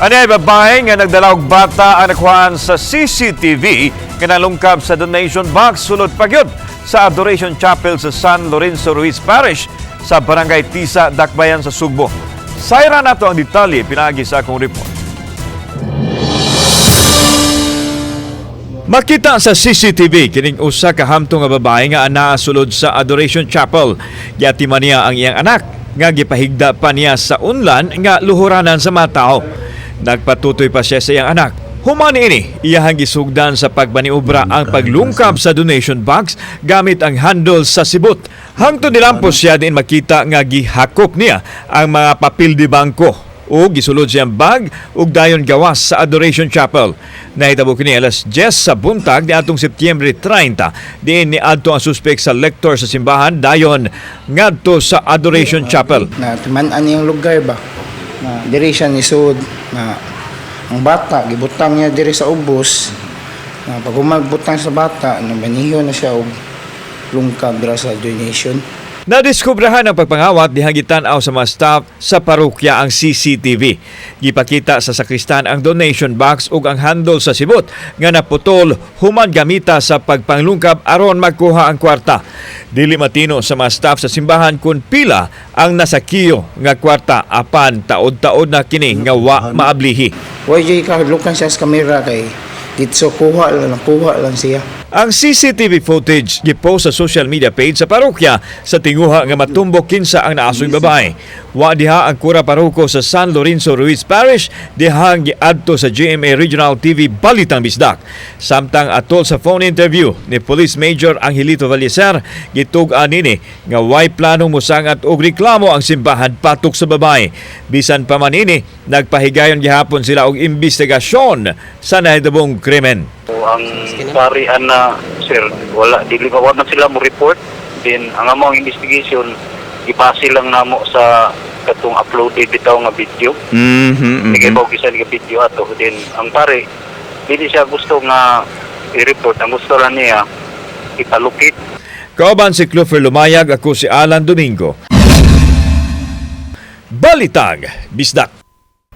Anay babae nga nagdala og bata ang nakuhaan sa CCTV nga nalungkab sa donation box sulod pagyud sa Adoration Chapel sa San Lorenzo Ruiz Parish sa Barangay Tisa, Dakbayan sa Sugbo. Sayra nato ang detalye pinagi sa akong report. Makita sa CCTV kining usa ka hamtong nga babae nga anaa sulod sa Adoration Chapel. Giatiman niya ang iyang anak nga gipahigda pa niya sa unlan nga luhuranan sa mga tao. Nagpatutoy pa siya sa iyang anak. Human ini, iyahang gisugdan sa pagbaniobra ang paglungkab sa donation box gamit ang handle sa sibot. Hangtod nilampos siya din makita nga gihakop niya ang mga papel di bangko o gisulod siyang bag ug dayon gawas sa Adoration Chapel. Nahitabo kini alas 10 sa buntag ni atong Setyembre 30 diin ni adto ang suspek sa lektor sa simbahan dayon ngadto sa Adoration Chapel. Na timan-an yung lugar ba? Na diri siya nisud na ang bata gibutang niya diri sa ubos. Na pag umagbutang sa bata, nabaniho na siya og lungkab dira sa donation. Nadiskubrahan ang pagpangawat dihang gitanaw sa mga staff sa parokya ang CCTV. Gipakita sa sakristan ang donation box ug ang handle sa sibot nga naputol human gamita sa pagpanglungkab aron magkuha ang kwarta. Dili matino sa mga staff sa simbahan kun pila ang nasakiyo nga kwarta apan taod-taod na kini nga wa maablihi. Why ka lukan siya sa kamera kay dito kuha lang siya. Ang CCTV footage gipost sa social media page sa parokya sa tinguha nga matumbok kinsa ang naasoy babae. Wa diha ang kura paroko sa San Lorenzo Ruiz Parish dihang giadto sa GMA Regional TV Balitang Bisdak. Samtang atol sa phone interview ni Police Major Angelito Valleser, gitug-an nini nga way planong mosangat og reklamo ang simbahan patok sa babae. Bisan pa man ini, nagpahigayon gihapon sila og investigasyon sa nahitabong krimen. Ang parian na sir, dili pa man sila mo report, then ang among investigation ipasi lang namo sa katong uploaded bitaw nga video. Sige po gisan nga video ato, then ang pare dili siya gusto nga i-report, ang gusto lang niya ipalukit. Kauban si Clover Lumayag, ako si Alan Domingo. Balitang Bisdak.